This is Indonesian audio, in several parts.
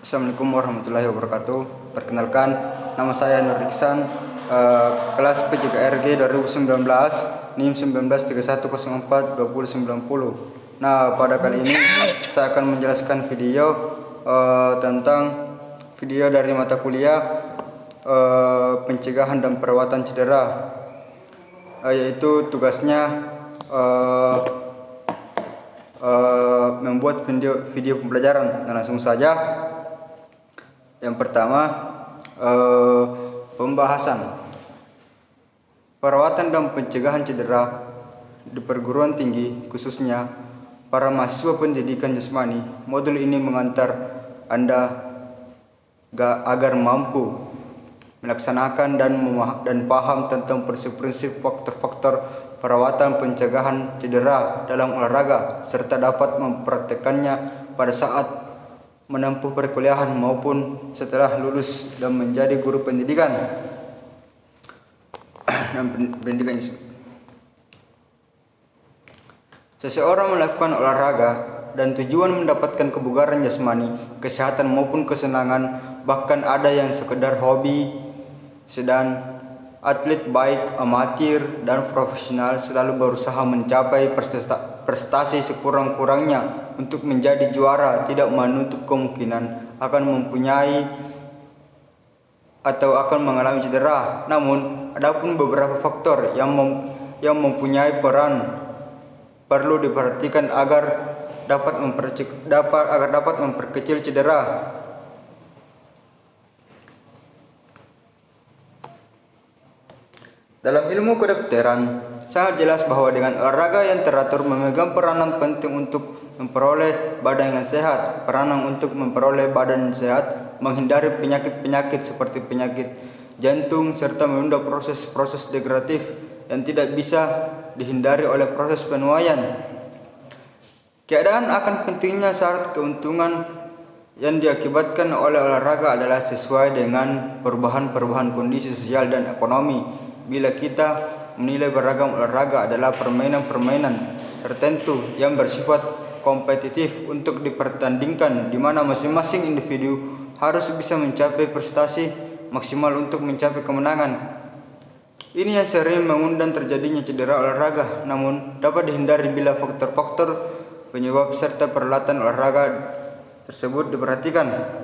Assalamualaikum warahmatullahi wabarakatuh. Perkenalkan, nama saya Nur Iksan, kelas PJKRG 2019, NIM 1931042090. Nah, pada kali ini saya akan menjelaskan video tentang video dari mata kuliah pencegahan dan perawatan cedera, yaitu tugasnya membuat video pembelajaran. Nah, langsung saja. Yang pertama, pembahasan perawatan dan pencegahan cedera di perguruan tinggi, khususnya para mahasiswa pendidikan jasmani. Modul ini mengantar Anda agar mampu melaksanakan dan paham tentang prinsip-prinsip faktor-faktor perawatan pencegahan cedera dalam olahraga, serta dapat mempraktekannya pada saat menempuh perkuliahan maupun setelah lulus dan menjadi guru pendidikan dan pendidikan. Seseorang melakukan olahraga dan tujuan mendapatkan kebugaran jasmani, kesehatan maupun kesenangan, bahkan ada yang sekedar hobi. Sedang atlet baik amatir dan profesional selalu berusaha mencapai prestasi sekurang-kurangnya untuk menjadi juara, tidak menutup kemungkinan akan mempunyai atau akan mengalami cedera. Namun, adapun beberapa faktor yang mempunyai peran perlu diperhatikan agar dapat memperkecil cedera. Dalam ilmu kedokteran, sangat jelas bahwa dengan olahraga yang teratur memegang peranan penting untuk memperoleh badan yang sehat. Peranan untuk memperoleh badan yang sehat, menghindari penyakit-penyakit seperti penyakit jantung, serta menunda proses-proses degeneratif yang tidak bisa dihindari oleh proses penuaian. Keadaan akan pentingnya syarat keuntungan yang diakibatkan oleh olahraga adalah sesuai dengan perubahan-perubahan kondisi sosial dan ekonomi. Bila kita menilai beragam olahraga adalah permainan-permainan tertentu yang bersifat kompetitif untuk dipertandingkan, di mana masing-masing individu harus bisa mencapai prestasi maksimal untuk mencapai kemenangan. Ini yang sering mengundang terjadinya cedera olahraga, namun dapat dihindari bila faktor-faktor penyebab serta peralatan olahraga tersebut diperhatikan.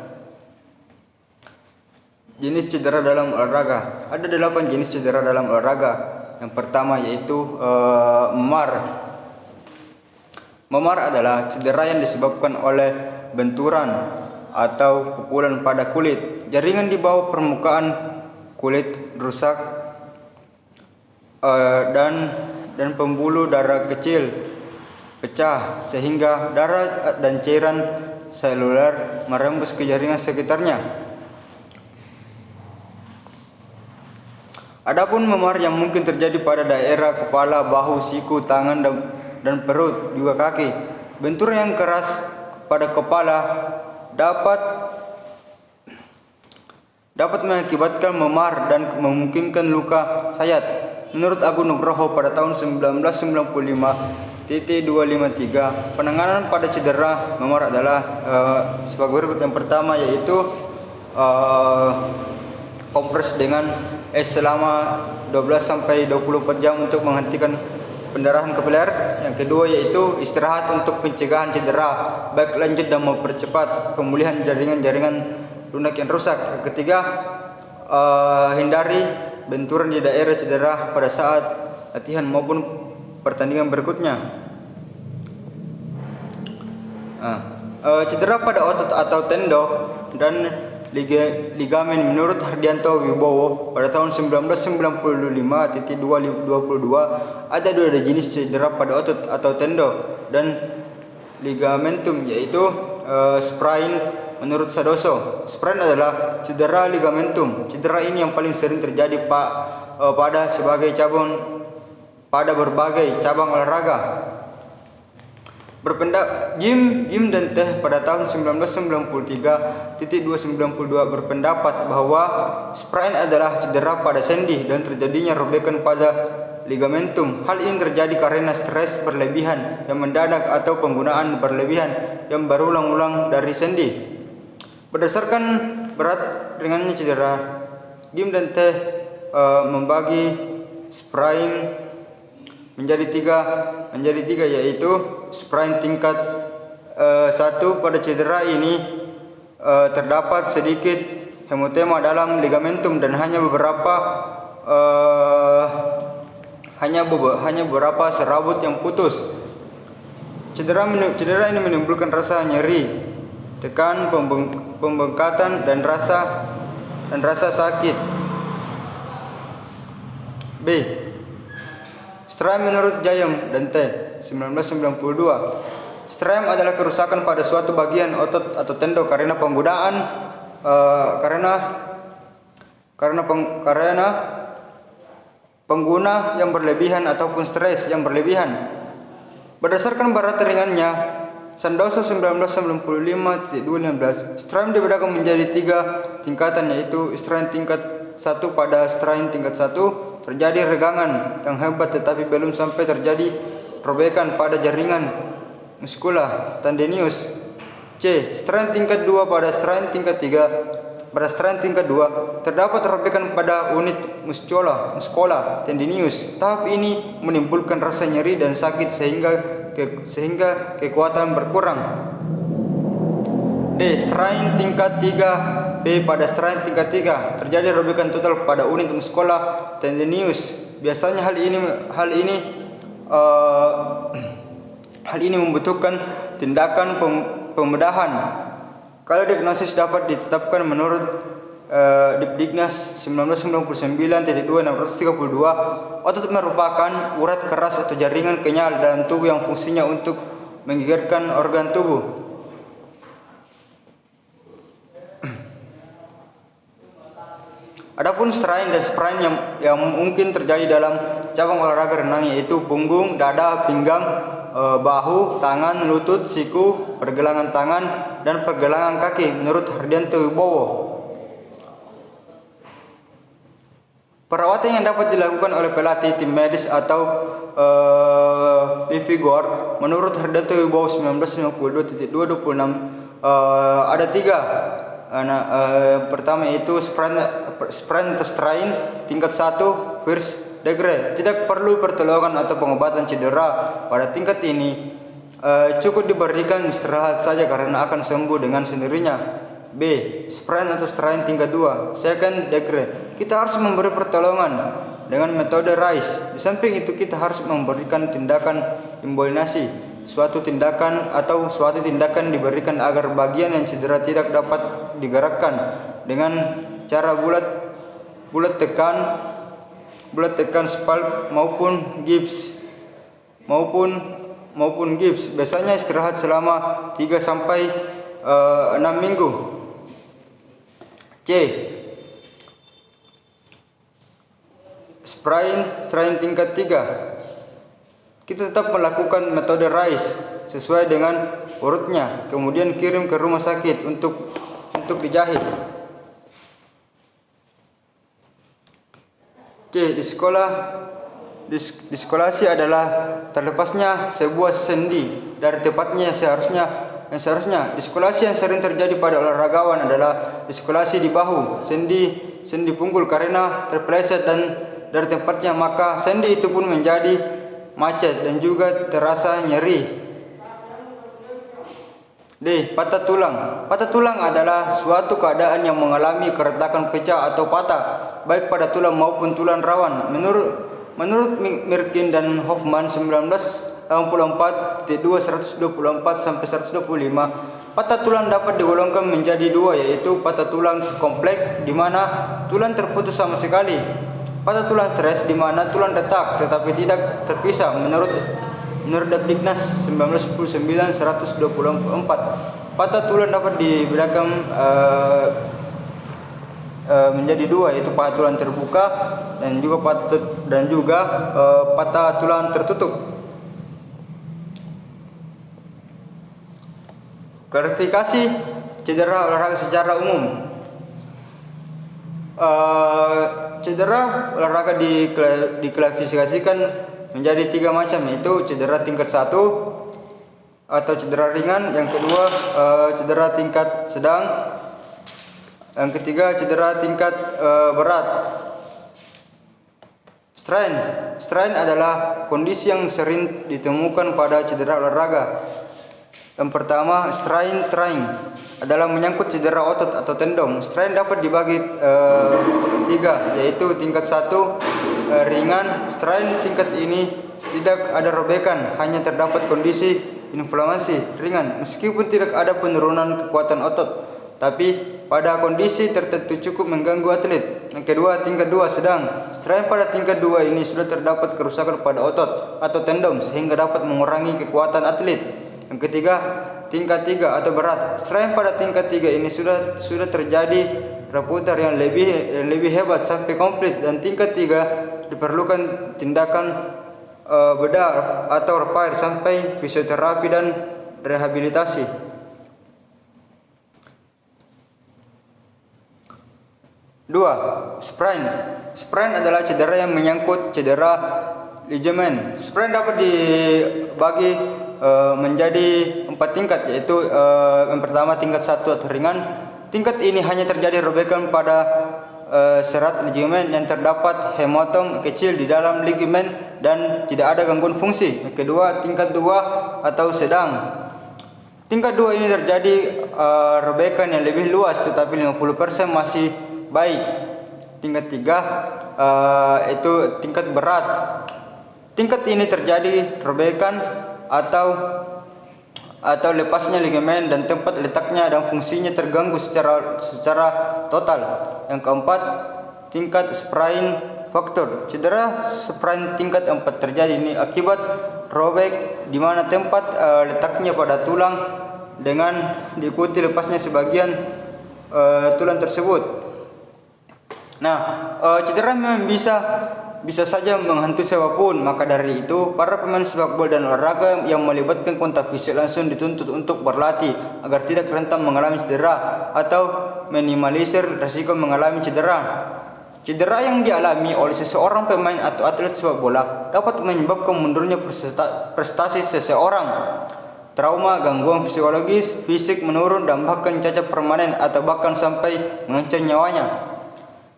Jenis cedera dalam olahraga. Ada 8 jenis cedera dalam olahraga. Yang pertama yaitu memar. Memar adalah cedera yang disebabkan oleh benturan atau pukulan pada kulit. Jaringan di bawah permukaan kulit rusak dan pembuluh darah kecil pecah sehingga darah dan cairan seluler merembes ke jaringan sekitarnya. Adapun memar yang mungkin terjadi pada daerah kepala, bahu, siku, tangan, dan perut, juga kaki. Benturan yang keras pada kepala dapat mengakibatkan memar dan memungkinkan luka sayat. Menurut Agung Nugroho pada tahun 1995, penanganan pada cedera memar adalah sebagai berikut. Yang pertama yaitu kompres dengan es selama 12-24 jam untuk menghentikan pendarahan kapiler. Yang kedua yaitu istirahat untuk pencegahan cedera, baik lanjut dan mempercepat pemulihan jaringan-jaringan lunak yang rusak. Yang ketiga, hindari benturan di daerah cedera pada saat latihan maupun pertandingan berikutnya. Cedera pada otot atau tendon dan ligamen. Menurut Hardianto Wibowo pada tahun 1995-222 ada 2 jenis cedera pada otot atau tendon dan ligamentum, yaitu sprain menurut Sadoso. Sprain adalah cedera ligamentum. Cedera ini yang paling sering terjadi pada berbagai cabang olahraga. Jim dan Teh pada tahun 1993-292 berpendapat bahwa sprain adalah cedera pada sendi dan terjadinya robekan pada ligamentum. Hal ini terjadi karena stres berlebihan yang mendadak atau penggunaan berlebihan yang berulang-ulang dari sendi. Berdasarkan berat ringannya cedera, Gim dan T membagi sprain menjadi tiga yaitu sprain tingkat 1. Pada cedera ini terdapat sedikit hemotema dalam ligamentum dan hanya beberapa serabut yang putus. Cedera ini menimbulkan rasa nyeri, tekan, pembengkatan dan rasa sakit. B. Strain menurut Jayem dan T. 1992. Strain adalah kerusakan pada suatu bagian otot atau tendon karena pengguna yang berlebihan ataupun stres yang berlebihan. Berdasarkan berat ringannya, Sandoso 1995.215, strain dibedakan menjadi 3 tingkatan yaitu strain tingkat 1. Pada strain tingkat 1 terjadi regangan yang hebat tetapi belum sampai terjadi robekan pada jaringan muskular tendinius. C. Strain tingkat 2. Pada strain tingkat 2 terdapat robekan pada unit muscola tendinius. Tahap ini menimbulkan rasa nyeri dan sakit sehingga kekuatan berkurang. D. Strain tingkat 3. B. Pada strain tingkat 3 terjadi robekan total pada unit muscola tendinius. Biasanya hal ini membutuhkan tindakan pembedahan. Kalau diagnosis dapat ditetapkan menurut Dipdiknas 1999.2.632, otot merupakan urat keras atau jaringan kenyal dalam tubuh yang fungsinya untuk menggerakkan organ tubuh. Adapun strain dan sprain yang mungkin terjadi dalam cabang olahraga renang yaitu punggung, dada, pinggang, bahu, tangan, lutut, siku, pergelangan tangan, dan pergelangan kaki menurut Hardianto Wibowo. Perawatan yang dapat dilakukan oleh pelatih tim medis atau Livigor menurut Hardianto Wibowo 1952.226 ada 3. Pertama yaitu sprain atau strain tingkat 1 first degree. Tidak perlu pertolongan atau pengobatan cedera pada tingkat ini. Cukup diberikan istirahat saja karena akan sembuh dengan sendirinya. B. Sprain atau strain tingkat 2 second degree. Kita harus memberi pertolongan dengan metode RICE. Di samping itu kita harus memberikan tindakan immobilisasi. Suatu tindakan diberikan agar bagian yang cedera tidak dapat digerakkan dengan cara bulat tekan spalk maupun gips. Biasanya istirahat selama 3 sampai 6 minggu. C. Strain tingkat 3. Kita tetap melakukan metode RICE sesuai dengan urutnya, kemudian kirim ke rumah sakit untuk dijahit. C. Diskolasi adalah terlepasnya sebuah sendi dari tempatnya yang seharusnya. Diskolasi yang sering terjadi pada olahragawan adalah diskolasi di bahu, sendi punggung karena terpeleset dan dari tempatnya, maka sendi itu pun menjadi macet dan juga terasa nyeri. D. Patah tulang. Patah tulang adalah suatu keadaan yang mengalami keretakan pecah atau patah baik pada tulang maupun tulang rawan. Menurut Mirkin dan Hoffman 1984 124 sampai 125, patah tulang dapat digolongkan menjadi 2 yaitu patah tulang kompleks di mana tulang terputus sama sekali. Patah tulang stres di mana tulang retak tetapi tidak terpisah menurut Dipdiknas 1999-124. Patah tulang dapat dibedakan menjadi 2 yaitu patah tulang terbuka dan juga patah tulang tertutup. Klarifikasi cedera olahraga secara umum. Cedera olahraga diklasifikasikan menjadi 3 macam yaitu cedera tingkat 1 atau cedera ringan, yang kedua cedera tingkat sedang, Yang ketiga, cedera tingkat berat. Strain adalah kondisi yang sering ditemukan pada cedera olahraga. Yang pertama, strain trying adalah menyangkut cedera otot atau tendon. Strain dapat dibagi tiga, yaitu tingkat 1 ringan. Strain tingkat ini tidak ada robekan, hanya terdapat kondisi inflamasi ringan meskipun tidak ada penurunan kekuatan otot, tapi pada kondisi tertentu cukup mengganggu atlet. Yang kedua, tingkat 2 sedang. Strain pada tingkat 2 ini sudah terdapat kerusakan pada otot atau tendon sehingga dapat mengurangi kekuatan atlet. Yang ketiga, tingkat 3 atau berat. Strain pada tingkat 3 ini sudah terjadi reputar yang lebih hebat sampai komplit, dan tingkat 3 diperlukan tindakan bedah atau repair sampai fisioterapi dan rehabilitasi. 2. Sprain adalah cedera yang menyangkut cedera ligamen. Sprain dapat dibagi menjadi 4 tingkat, yaitu yang pertama tingkat 1 atau ringan. Tingkat ini hanya terjadi robekan pada serat ligamen yang terdapat hematom kecil di dalam ligamen dan tidak ada gangguan fungsi. Yang kedua, tingkat 2 atau sedang. Tingkat 2 ini terjadi robekan yang lebih luas, tetapi 50% masih baik. Tingkat 3 itu tingkat berat. Tingkat ini terjadi robekan atau lepasnya ligamen dan tempat letaknya dan fungsinya terganggu secara total. Yang keempat, tingkat sprain faktor. Cedera sprain tingkat 4 terjadi ini akibat robek di mana tempat letaknya pada tulang dengan diikuti lepasnya sebagian tulang tersebut. Nah, cedera memang bisa saja menghantui siapapun. Maka dari itu, para pemain sepak bola dan olahraga yang melibatkan kontak fisik langsung dituntut untuk berlatih agar tidak rentan mengalami cedera atau minimalisir risiko mengalami cedera. Cedera yang dialami oleh seseorang pemain atau atlet sepak bola dapat menyebabkan mundurnya prestasi seseorang. Trauma, gangguan psikologis, fisik menurun, dan bahkan cacat permanen atau bahkan sampai mengancam nyawanya.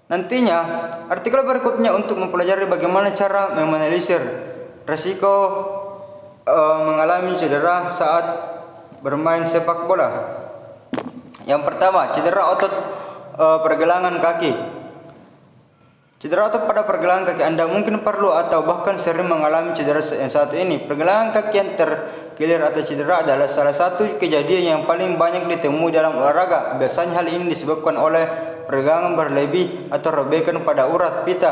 Nantinya, artikel berikutnya untuk mempelajari bagaimana cara meminimalisir risiko mengalami cedera saat bermain sepak bola. Yang pertama, cedera otot pergelangan kaki. Cedera otot pada pergelangan kaki Anda mungkin perlu atau bahkan sering mengalami cedera yang satu ini. Pergelangan kaki yang terkilir atau cedera adalah salah satu kejadian yang paling banyak ditemui dalam olahraga. Biasanya hal ini disebabkan oleh pergelangan berlebih atau robekan pada urat pita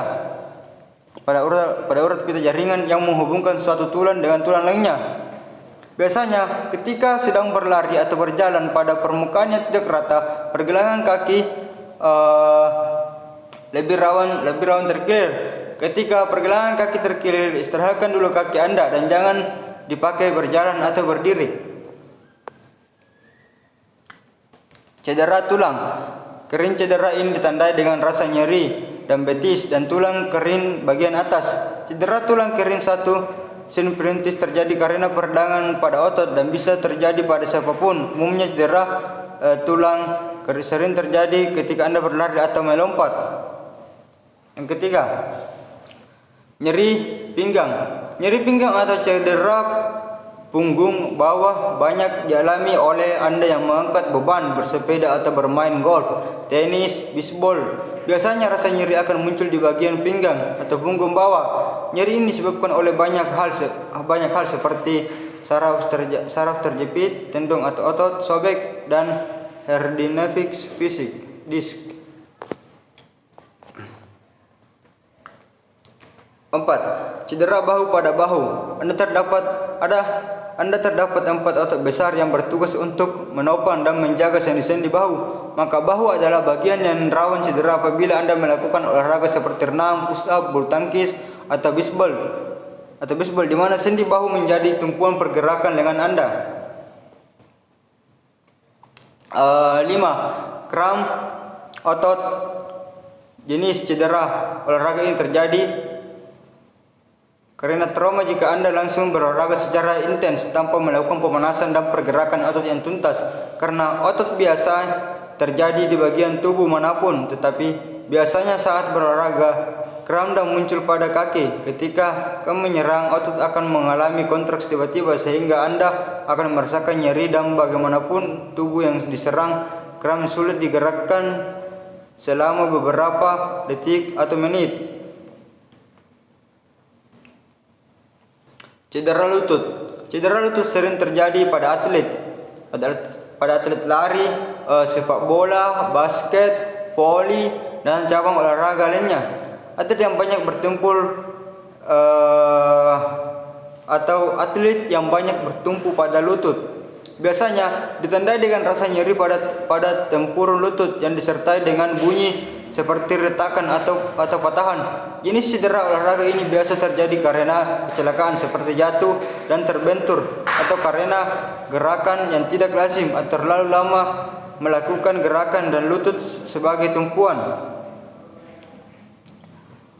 jaringan yang menghubungkan suatu tulang dengan tulang lainnya. Biasanya ketika sedang berlari atau berjalan pada permukaan yang tidak rata, pergelangan kaki lebih rawan terkilir. Ketika pergelangan kaki terkilir, istirahatkan dulu kaki Anda dan jangan dipakai berjalan atau berdiri. Cedera tulang. Kering cedera ini ditandai dengan rasa nyeri dan betis dan tulang kering bagian atas. Cedera tulang kering sinusitis terjadi karena peradangan pada otot dan bisa terjadi pada siapapun. Umumnya cedera tulang kering sering terjadi ketika Anda berlari atau melompat. Yang ketiga, nyeri pinggang. Nyeri pinggang atau cedera punggung bawah banyak dialami oleh Anda yang mengangkat beban, bersepeda atau bermain golf, tenis, bisbol. Biasanya rasa nyeri akan muncul di bagian pinggang atau punggung bawah. Nyeri ini disebabkan oleh banyak hal seperti saraf terjepit, tendon atau otot sobek, dan herniated disk. 4. Cedera bahu pada bahu. Anda terdapat 4 otot besar yang bertugas untuk menopang dan menjaga sendi-sendi bahu. Maka bahu adalah bagian yang rawan cedera apabila Anda melakukan olahraga seperti renang, push up, bulu tangkis, atau bisbol, di mana sendi bahu menjadi tumpuan pergerakan lengan Anda. 5. Kram otot. Jenis cedera olahraga ini terjadi karena trauma jika Anda langsung berolahraga secara intens tanpa melakukan pemanasan dan pergerakan otot yang tuntas. Karena otot biasa terjadi di bagian tubuh manapun, tetapi biasanya saat berolahraga. Kram dan muncul pada kaki. Ketika kram menyerang, otot akan mengalami kontraksi tiba-tiba sehingga Anda akan merasakan nyeri, dan bagaimanapun tubuh yang diserang, kram sulit digerakkan selama beberapa detik atau menit. Cedera lutut. Cedera lutut sering terjadi pada atlet lari, sepak bola, basket, voli, dan cabang olahraga lainnya. Atlet yang banyak bertumpul atau atlet yang banyak bertumpu pada lutut biasanya ditandai dengan rasa nyeri pada tempurung lutut yang disertai dengan bunyi seperti retakan atau patahan. Jenis cedera olahraga ini biasa terjadi karena kecelakaan seperti jatuh dan terbentur, atau karena gerakan yang tidak lazim atau terlalu lama melakukan gerakan dan lutut sebagai tumpuan.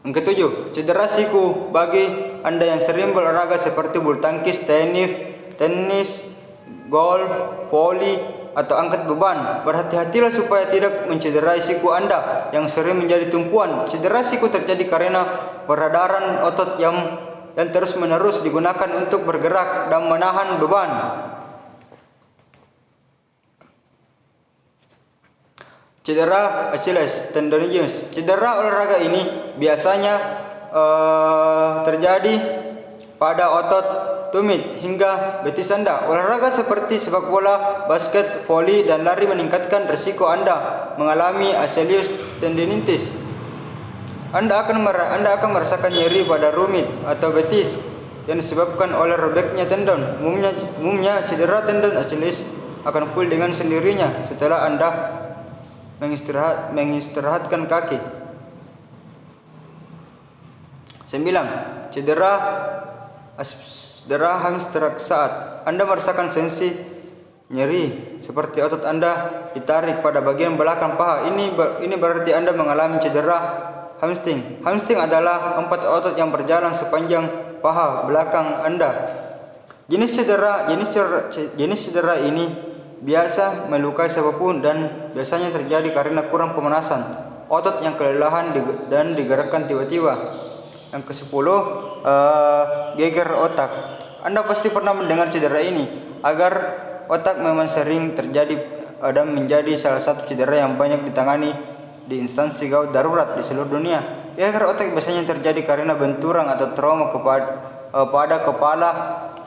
Yang ketujuh, cedera siku. Bagi Anda yang sering berolahraga seperti bulu tangkis, tenis, golf, voli, atau angkat beban, berhati-hatilah supaya tidak mencederai siku Anda yang sering menjadi tumpuan. Cedera siku terjadi karena peredaran otot yang terus-menerus digunakan untuk bergerak dan menahan beban. Cedera Achilles tendonitis. Cedera olahraga ini biasanya terjadi pada otot tumit hingga betis Anda. Olahraga seperti sepak bola, basket, voli, dan lari meningkatkan risiko Anda mengalami Achilles tendonitis. Anda akan merasakan nyeri pada rumit atau betis yang disebabkan oleh robeknya tendon. Umumnya cedera tendon Achilles akan pulih dengan sendirinya setelah Anda mengistirahatkan kaki. 9. Cedera hamstring. Saat Anda merasakan sensasi nyeri seperti otot Anda ditarik pada bagian belakang paha, ini berarti Anda mengalami cedera hamstring. Hamstring adalah 4 otot yang berjalan sepanjang paha belakang Anda. Jenis cedera ini biasa melukai siapapun dan biasanya terjadi karena kurang pemanasan otot yang kelelahan dan digerakkan tiba-tiba. Yang ke-10, geger otak. Anda pasti pernah mendengar cedera ini. Agar otak memang sering terjadi dan menjadi salah satu cedera yang banyak ditangani di instansi gawat darurat di seluruh dunia. Geger otak biasanya terjadi karena benturan atau trauma pada kepala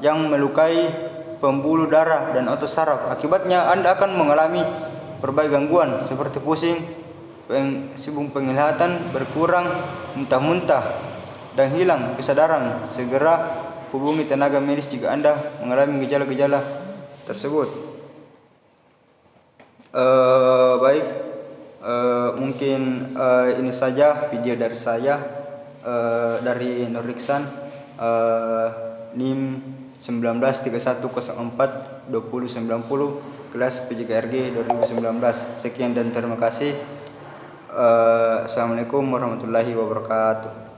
yang melukai pembuluh darah dan otot saraf. Akibatnya Anda akan mengalami berbagai gangguan seperti pusing, penglihatan berkurang, muntah-muntah, dan hilang kesadaran. Segera hubungi tenaga medis jika Anda mengalami gejala-gejala tersebut. Mungkin ini saja video dari saya, dari Nur Iksan, NIM 1931042090, kelas PJKRG 2019. Sekian dan terima kasih. Assalamualaikum warahmatullahi wabarakatuh.